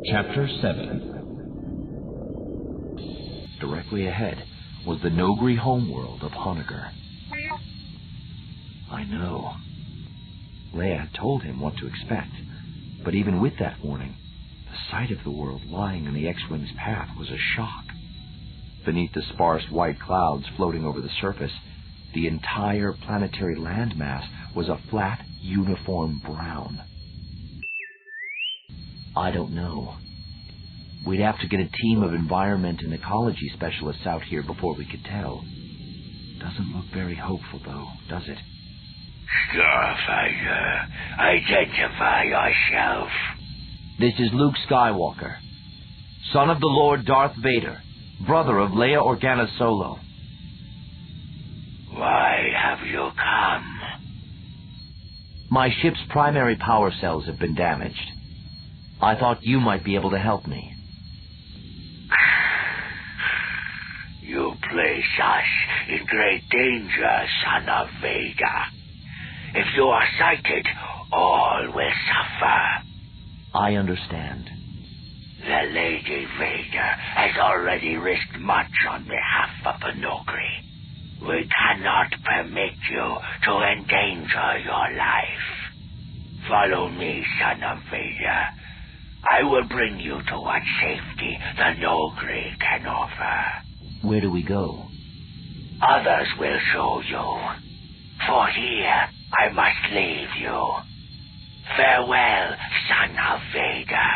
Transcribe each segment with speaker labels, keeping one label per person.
Speaker 1: Chapter 7. Directly ahead was the Nogri homeworld of Honegger. I know. Leia had told him what to expect, but even with that warning, the sight of the world lying in the X-Wing's path was a shock. Beneath the sparse white clouds floating over the surface, the entire planetary landmass was a flat, uniform brown. I don't know. We'd have to get a team of environment and ecology specialists out here before we could tell. Doesn't look very hopeful, though, does it?
Speaker 2: Starfighter, identify yourself.
Speaker 1: This is Luke Skywalker, son of the Lord Darth Vader, brother of Leia Organa Solo.
Speaker 2: Why have you come?
Speaker 1: My ship's primary power cells have been damaged. I thought you might be able to help me.
Speaker 2: You place us in great danger, son of Vader. If you are sighted, all will suffer.
Speaker 1: I understand.
Speaker 2: The Lady Vader has already risked much on behalf of the Nogri. We cannot permit you to endanger your life. Follow me, son of Vader. I will bring you to what safety the Nogri can offer.
Speaker 1: Where do we go?
Speaker 2: Others will show you. For here, I must leave you. Farewell, son of Vader.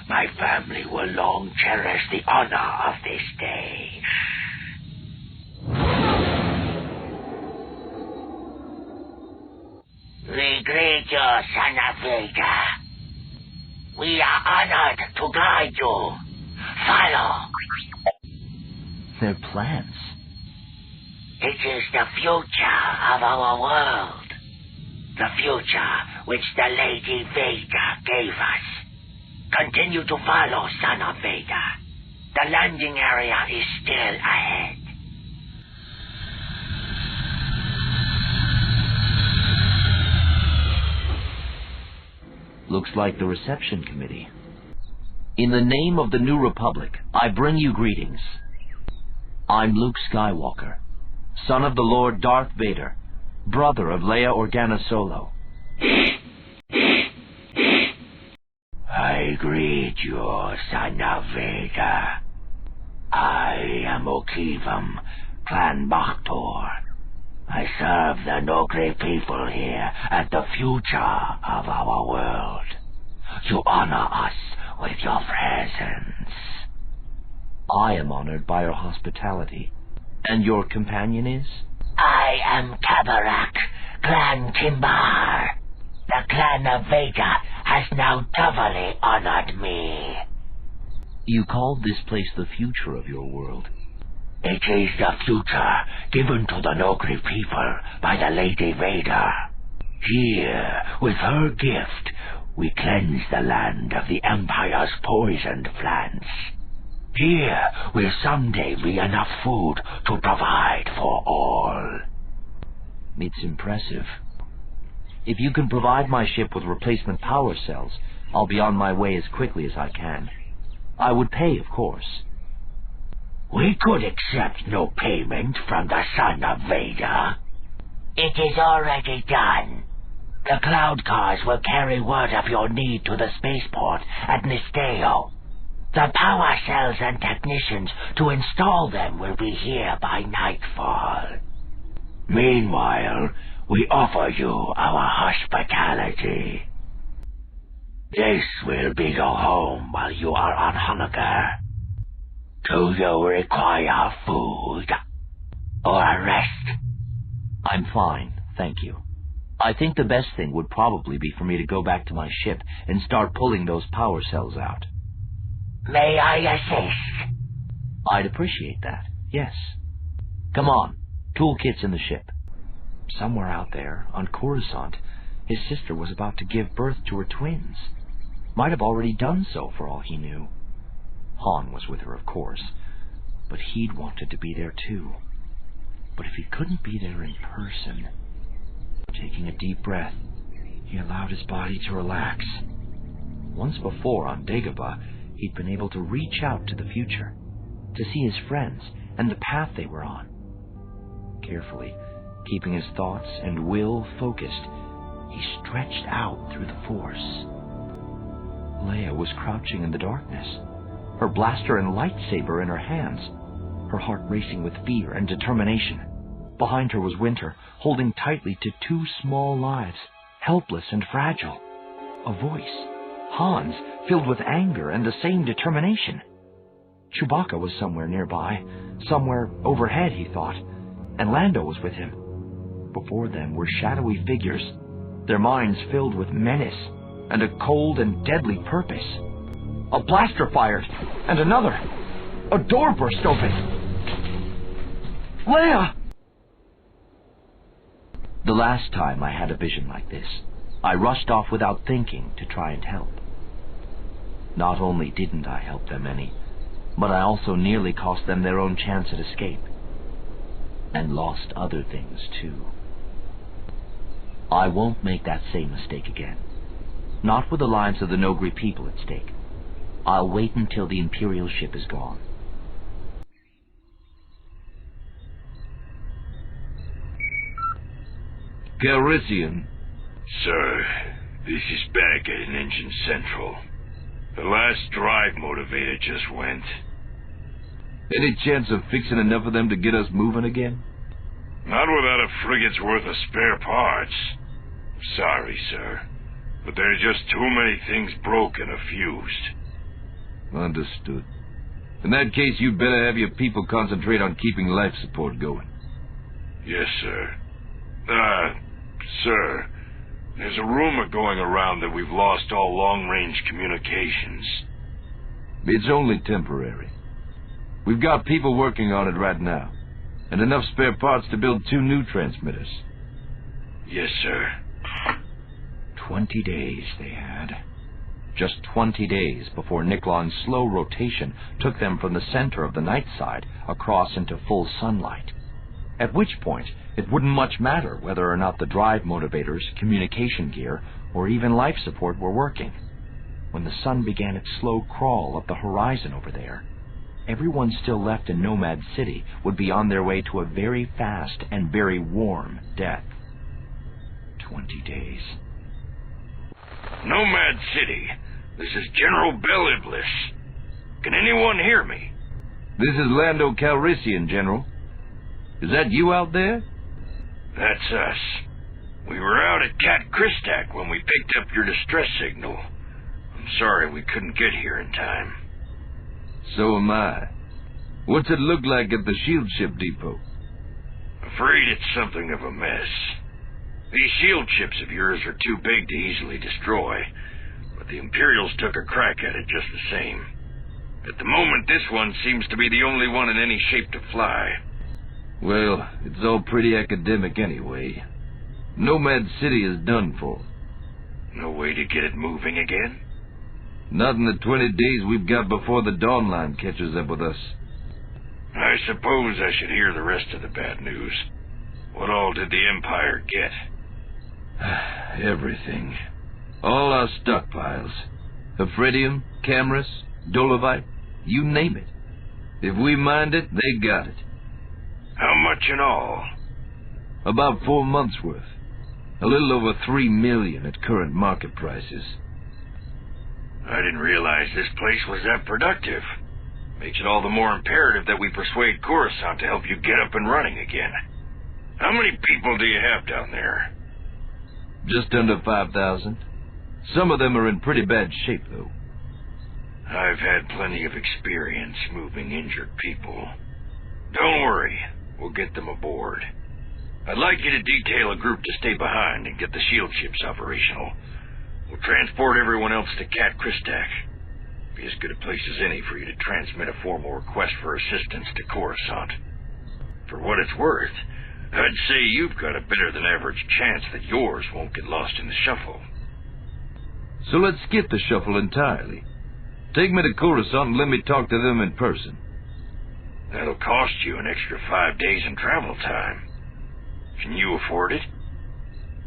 Speaker 2: My family will long cherish the honor of this day. We greet you, son of Vader. We are honored to guide you. Follow.
Speaker 1: Their plans.
Speaker 2: It is the future of our world. The future which the Lady Vader gave us. Continue to follow, son of Vader. The landing area is still ahead.
Speaker 1: Looks like the reception committee. In the name of the New Republic, I bring you greetings. I'm Luke Skywalker, son of the Lord Darth Vader, brother of Leia Organa Solo.
Speaker 2: I greet you, son of Vader. I am Okivam, Clan Bakhtor. I serve the Nogri people here at the future of our world. You honor us with your presence.
Speaker 1: I am honored by your hospitality. And your companion is?
Speaker 2: I am Tabarak, Clan Timbar. The Clan of Vader has now doubly honored me.
Speaker 1: You called this place the future of your world.
Speaker 2: It is the future given to the Nogri people by the Lady Vader. Here, with her gift, we cleanse the land of the Empire's poisoned plants. Here will someday be enough food to provide for all.
Speaker 1: It's impressive. If you can provide my ship with replacement power cells, I'll be on my way as quickly as I can. I would pay, of course.
Speaker 2: We could accept no payment from the son of Vader. It is already done. The cloud cars will carry word of your need to the spaceport at Nisteo. The power cells and technicians to install them will be here by nightfall. Meanwhile, we offer you our hospitality. This will be your home while you are on Honegger. Do you require food or a rest?
Speaker 1: I'm fine, thank you. I think the best thing would probably be for me to go back to my ship and start pulling those power cells out.
Speaker 2: May I assist?
Speaker 1: I'd appreciate that, yes. Come on, toolkit's in the ship. Somewhere out there, on Coruscant, his sister was about to give birth to her twins. Might have already done so for all he knew. Han was with her, of course, but he'd wanted to be there too. But if he couldn't be there in person... Taking a deep breath, he allowed his body to relax. Once before on Dagobah, he'd been able to reach out to the future, to see his friends and the path they were on. Carefully, keeping his thoughts and will focused, he stretched out through the force. Leia was crouching in the darkness, her blaster and lightsaber in her hands, her heart racing with fear and determination. Behind her was Winter, holding tightly to two small lives, helpless and fragile. A voice, Han's, filled with anger and the same determination. Chewbacca was somewhere nearby, somewhere overhead, he thought, and Lando was with him. Before them were shadowy figures, their minds filled with menace and a cold and deadly purpose. A blaster fired, and another. A door burst open. Leia! The last time I had a vision like this, I rushed off without thinking to try and help. Not only didn't I help them any, but I also nearly cost them their own chance at escape. And lost other things, too. I won't make that same mistake again. Not with the lives of the Nogri people at stake. I'll wait until the Imperial ship is gone.
Speaker 3: Calrissian.
Speaker 4: Sir, this is Baggett in Engine Central. The last drive motivator just went.
Speaker 3: Any chance of fixing enough of them to get us moving again?
Speaker 4: Not without a frigate's worth of spare parts. Sorry, sir, but there's just too many things broken or fused.
Speaker 3: Understood. In that case, you'd better have your people concentrate on keeping life support going.
Speaker 4: Yes, sir. Sir, there's a rumor going around that we've lost all long-range communications.
Speaker 3: It's only temporary. We've got people working on it right now, and enough spare parts to build 2 new transmitters.
Speaker 4: Yes, sir.
Speaker 1: 20 days they had. Just 20 days before Niklon's slow rotation took them from the center of the night side across into full sunlight. At which point, it wouldn't much matter whether or not the drive motivators, communication gear, or even life support were working. When the sun began its slow crawl up the horizon over there, everyone still left in Nomad City would be on their way to a very fast and very warm death. 20 days.
Speaker 4: Nomad City, this is General Bel Iblis. Can anyone hear me?
Speaker 3: This is Lando Calrissian, General. Is that you out there?
Speaker 4: That's us. We were out at Cat Christak when we picked up your distress signal. I'm sorry we couldn't get here in time.
Speaker 3: So am I. What's it look like at the shield ship depot?
Speaker 4: Afraid it's something of a mess. These shield ships of yours are too big to easily destroy, but the Imperials took a crack at it just the same. At the moment, this one seems to be the only one in any shape to fly.
Speaker 3: Well, it's all pretty academic anyway. Nomad City is done for.
Speaker 4: No way to get it moving again?
Speaker 3: Not in the 20 days we've got before the dawn line catches up with us.
Speaker 4: I suppose I should hear the rest of the bad news. What all did the Empire get?
Speaker 3: Everything. All our stockpiles. Ephredium, Camrus, Dolovite, you name it. If we mined it, they got it.
Speaker 4: How much in all?
Speaker 3: About 4 months' worth. A little over 3 million at current market prices.
Speaker 4: I didn't realize this place was that productive. Makes it all the more imperative that we persuade Coruscant to help you get up and running again. How many people do you have down there?
Speaker 3: Just under 5,000. Some of them are in pretty bad shape, though.
Speaker 4: I've had plenty of experience moving injured people. Don't worry, we'll get them aboard. I'd like you to detail a group to stay behind and get the shield ships operational. We'll transport everyone else to Cat Christak. Be as good a place as any for you to transmit a formal request for assistance to Coruscant. For what it's worth, I'd say you've got a better than average chance that yours won't get lost in the shuffle.
Speaker 3: So let's skip the shuffle entirely. Take me to Coruscant and let me talk to them in person.
Speaker 4: That'll cost you an extra 5 days in travel time. Can you afford it?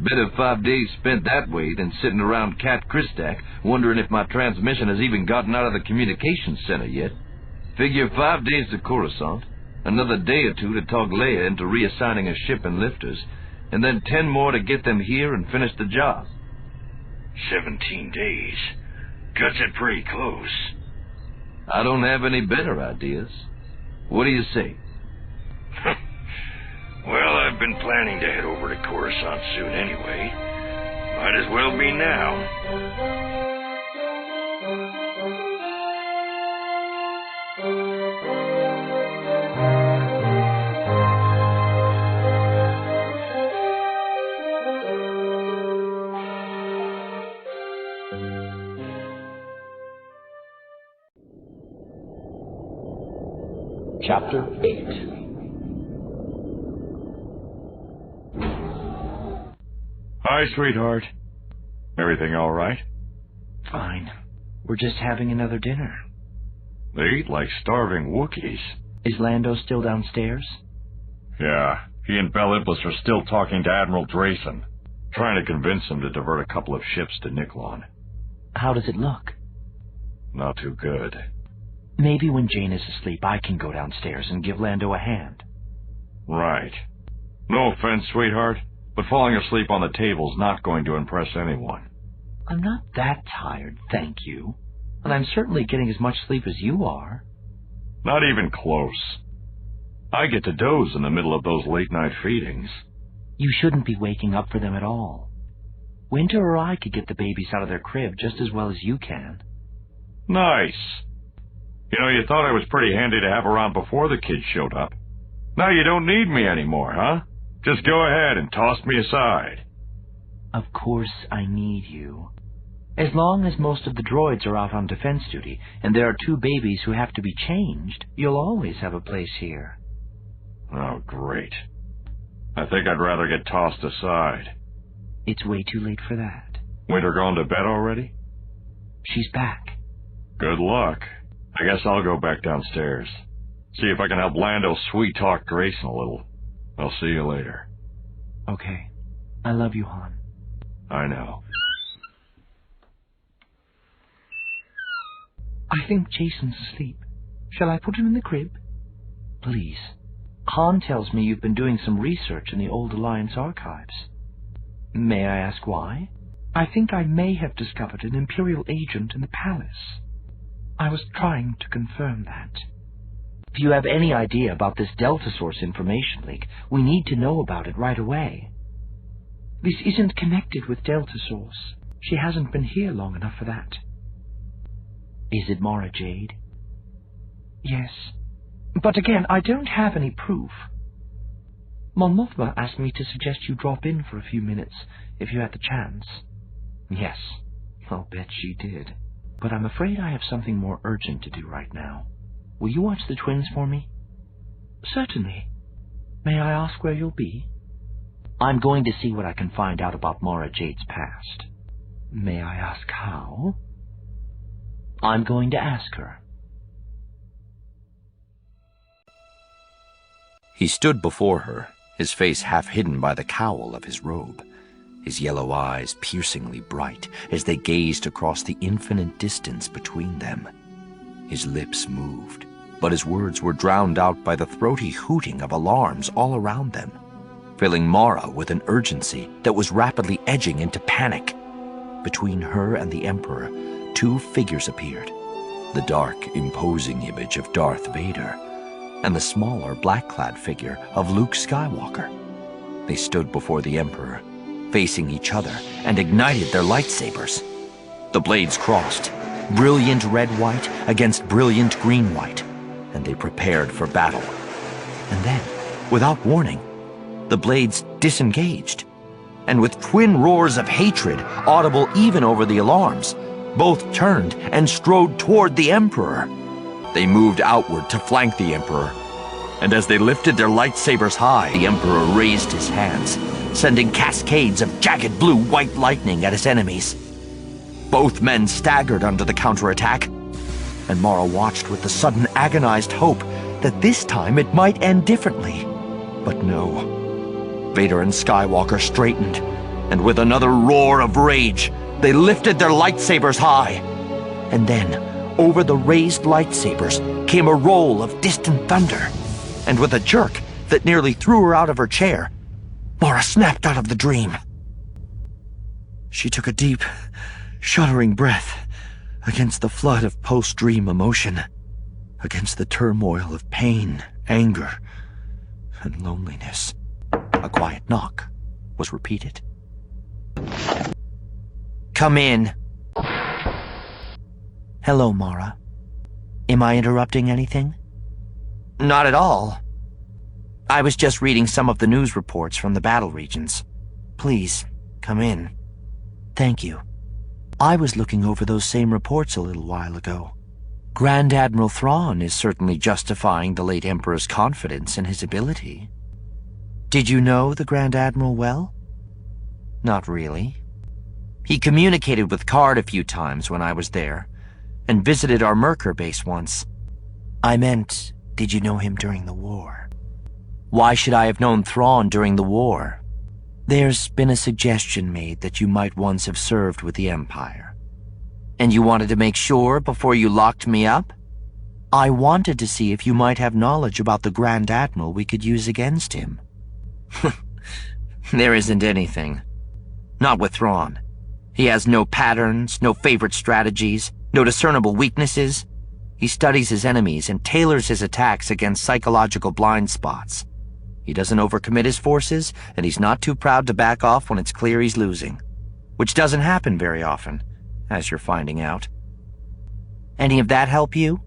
Speaker 3: Better 5 days spent that way than sitting around Cat Christak wondering if my transmission has even gotten out of the communications center yet. Figure 5 days to Coruscant, another day or two to talk Leia into reassigning a ship and lifters, and then 10 more to get them here and finish the job.
Speaker 4: 17 days. Cuts it pretty close.
Speaker 3: I don't have any better ideas. What do you say?
Speaker 4: Well, I've been planning to head over to Coruscant soon anyway. Might as well be now.
Speaker 1: Chapter 8.
Speaker 5: Hi, sweetheart. Everything all right?
Speaker 1: Fine. We're just having another dinner.
Speaker 5: They eat like starving Wookiees.
Speaker 1: Is Lando still downstairs?
Speaker 5: Yeah, he and Bel Iblis are still talking to Admiral Drayson, trying to convince him to divert a couple of ships to Niklon.
Speaker 1: How does it look?
Speaker 5: Not too good.
Speaker 1: Maybe when Jane is asleep, I can go downstairs and give Lando a hand.
Speaker 5: Right. No offense, sweetheart, but falling asleep on the table's not going to impress anyone.
Speaker 1: I'm not that tired, thank you. And I'm certainly getting as much sleep as you are.
Speaker 5: Not even close. I get to doze in the middle of those late-night feedings.
Speaker 1: You shouldn't be waking up for them at all. Winter or I could get the babies out of their crib just as well as you can.
Speaker 5: Nice. You know, you thought I was pretty handy to have around before the kids showed up. Now you don't need me anymore, huh? Just go ahead and toss me aside.
Speaker 1: Of course I need you. As long as most of the droids are out on defense duty, and there are 2 babies who have to be changed, you'll always have a place here.
Speaker 5: Oh, great. I think I'd rather get tossed aside.
Speaker 1: It's way too late for that.
Speaker 5: Winter gone to bed already?
Speaker 1: She's back.
Speaker 5: Good luck. I guess I'll go back downstairs. See if I can help Lando sweet-talk Grayson a little. I'll see you later.
Speaker 1: Okay. I love you, Han.
Speaker 5: I know.
Speaker 1: I think Jason's asleep. Shall I put him in the crib? Please. Han tells me you've been doing some research in the old Alliance archives. May I ask why? I think I may have discovered an Imperial agent in the palace. I was trying to confirm that. If you have any idea about this Delta Source information leak, we need to know about it right away. This isn't connected with Delta Source. She hasn't been here long enough for that. Is it Mara Jade? Yes. But again, I don't have any proof. Mon Mothma asked me to suggest you drop in for a few minutes, if you had the chance. Yes, I'll bet she did. But I'm afraid I have something more urgent to do right now. Will you watch the twins for me? Certainly. May I ask where you'll be? I'm going to see what I can find out about Mara Jade's past. May I ask how? I'm going to ask her.
Speaker 6: He stood before her, his face half hidden by the cowl of his robe, his yellow eyes piercingly bright as they gazed across the infinite distance between them. His lips moved, but his words were drowned out by the throaty hooting of alarms all around them, filling Mara with an urgency that was rapidly edging into panic. Between her and the Emperor, 2 figures appeared, the dark, imposing image of Darth Vader, and the smaller, black-clad figure of Luke Skywalker. They stood before the Emperor, facing each other, and ignited their lightsabers. The blades crossed, brilliant red-white against brilliant green-white, and they prepared for battle. And then, without warning, the blades disengaged, and with twin roars of hatred, audible even over the alarms, both turned and strode toward the Emperor. They moved outward to flank the Emperor, and as they lifted their lightsabers high, the Emperor raised his hands, sending cascades of jagged blue-white lightning at his enemies. Both men staggered under the counterattack, and Mara watched with the sudden agonized hope that this time it might end differently. But no. Vader and Skywalker straightened, and with another roar of rage, they lifted their lightsabers high. And then, over the raised lightsabers, came a roll of distant thunder, and with a jerk that nearly threw her out of her chair, Mara snapped out of the dream. She took a deep, shuddering breath against the flood of post-dream emotion, against the turmoil of pain, anger, and loneliness. A quiet knock was repeated. "Come in." "Hello, Mara. Am I interrupting anything?" "Not at all. I was just reading some of the news reports from the battle regions. Please, come in." "Thank you. I was looking over those same reports a little while ago. Grand Admiral Thrawn is certainly justifying the late Emperor's confidence in his ability. Did you know the Grand Admiral well?" "Not really. He communicated with Card a few times when I was there, and visited our Merkur base once." "I meant, did you know him during the war?" "Why should I have known Thrawn during the war?" "There's been a suggestion made that you might once have served with the Empire. And you wanted to make sure before you locked me up?" "I wanted to see if you might have knowledge about the Grand Admiral we could use against him." "There isn't anything. Not with Thrawn. He has no patterns, no favorite strategies, no discernible weaknesses. He studies his enemies and tailors his attacks against psychological blind spots. He doesn't overcommit his forces, and he's not too proud to back off when it's clear he's losing. Which doesn't happen very often, as you're finding out." "Any of that help you?"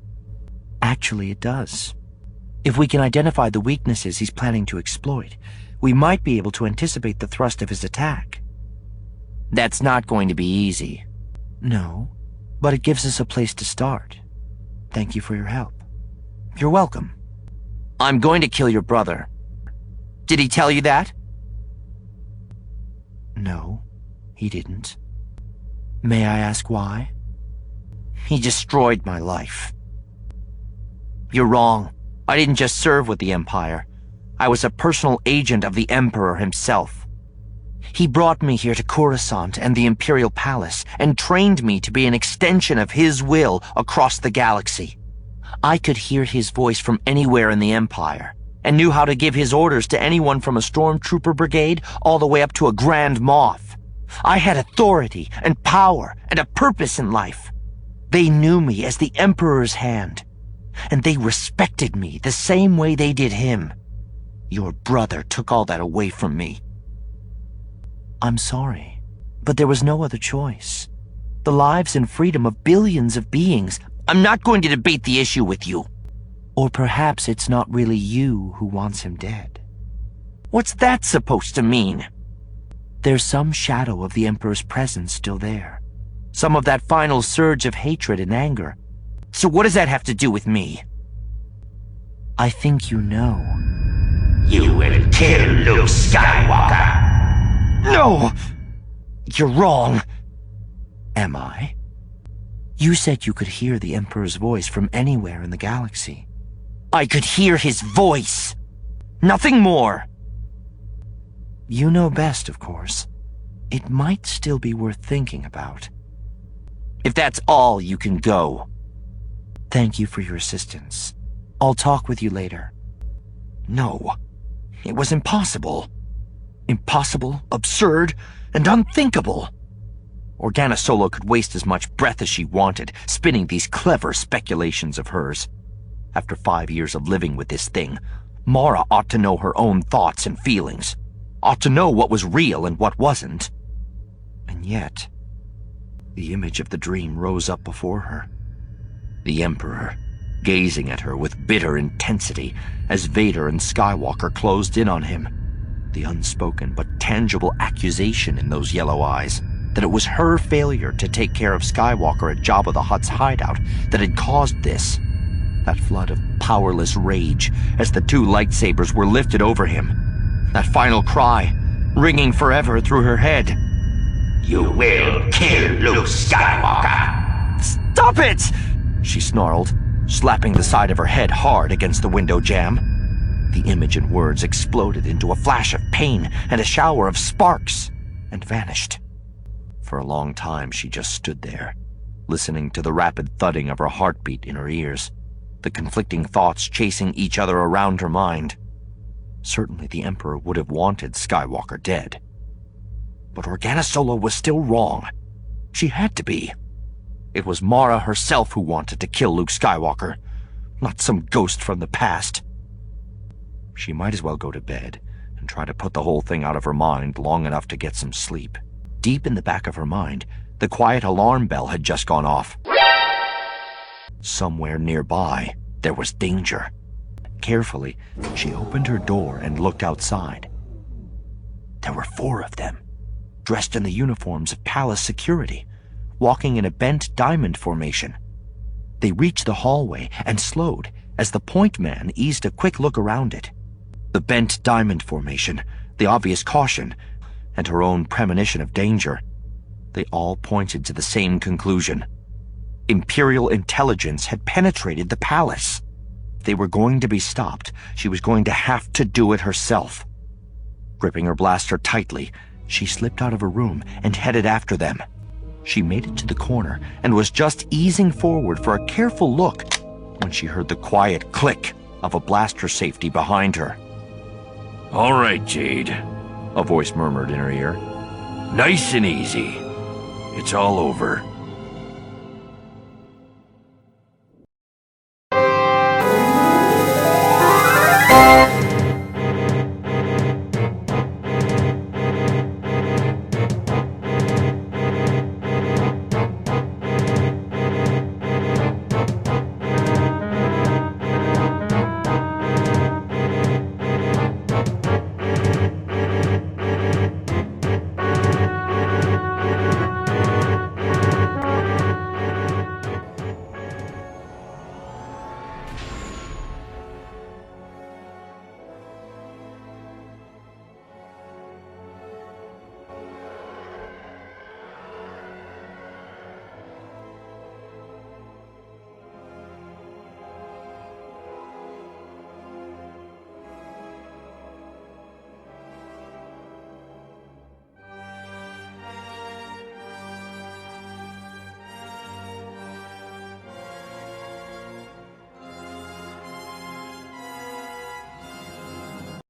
Speaker 6: "Actually, it does. If we can identify the weaknesses he's planning to exploit, we might be able to anticipate the thrust of his attack." "That's not going to be easy." "No, but it gives us a place to start. Thank you for your help." "You're welcome. I'm going to kill your brother. Did he tell you that?" "No, he didn't. May I ask why?" "He destroyed my life." "You're wrong. I didn't just serve with the Empire. I was a personal agent of the Emperor himself. He brought me here to Coruscant and the Imperial Palace and trained me to be an extension of his will across the galaxy. I could hear his voice from anywhere in the Empire and knew how to give his orders to anyone from a stormtrooper brigade all the way up to a Grand Moff. I had authority and power and a purpose in life. They knew me as the Emperor's hand, and they respected me the same way they did him. Your brother took all that away from me." "I'm sorry, but there was no other choice. The lives and freedom of billions of beings—" "I'm not going to debate the issue with you." "Or perhaps it's not really you who wants him dead." "What's that supposed to mean?" "There's some shadow of the Emperor's presence still there. Some of that final surge of hatred and anger. So what does that have to do with me?" "I think you know."
Speaker 2: You will kill Luke Skywalker.
Speaker 6: "No! You're wrong." "Am I? You said you could hear the Emperor's voice from anywhere in the galaxy." "I could hear his voice. Nothing more." "You know best, of course. It might still be worth thinking about." "If that's all, you can go." "Thank you for your assistance. I'll talk with you later." No. It was impossible. Impossible, absurd, and unthinkable. Organa Solo could waste as much breath as she wanted, spinning these clever speculations of hers. After 5 years of living with this thing, Mara ought to know her own thoughts and feelings, ought to know what was real and what wasn't. And yet, the image of the dream rose up before her. The Emperor, gazing at her with bitter intensity as Vader and Skywalker closed in on him. The unspoken but tangible accusation in those yellow eyes that it was her failure to take care of Skywalker at Jabba the Hutt's hideout that had caused this. That flood of powerless rage as the 2 lightsabers were lifted over him. That final cry, ringing forever through her head.
Speaker 2: You will kill Luke Skywalker.
Speaker 6: "Stop it!" she snarled, slapping the side of her head hard against the window jamb. The image and words exploded into a flash of pain and a shower of sparks, and vanished. For a long time she just stood there, listening to the rapid thudding of her heartbeat in her ears, the conflicting thoughts chasing each other around her mind. Certainly the Emperor would have wanted Skywalker dead. But Organa was still wrong. She had to be. It was Mara herself who wanted to kill Luke Skywalker, not some ghost from the past. She might as well go to bed and try to put the whole thing out of her mind long enough to get some sleep. Deep in the back of her mind, the quiet alarm bell had just gone off. Somewhere nearby, there was danger. Carefully, she opened her door and looked outside. There were 4 of them, dressed in the uniforms of palace security, walking in a bent diamond formation. They reached the hallway and slowed as the point man eased a quick look around it. The bent diamond formation, the obvious caution, and her own premonition of danger, they all pointed to the same conclusion. Imperial intelligence had penetrated the palace. If they were going to be stopped, she was going to have to do it herself. Gripping her blaster tightly, she slipped out of her room and headed after them. She made it to the corner and was just easing forward for a careful look when she heard the quiet click of a blaster safety behind her.
Speaker 3: All right, Jade,
Speaker 6: a voice murmured in her ear.
Speaker 3: nice and easy. It's all over.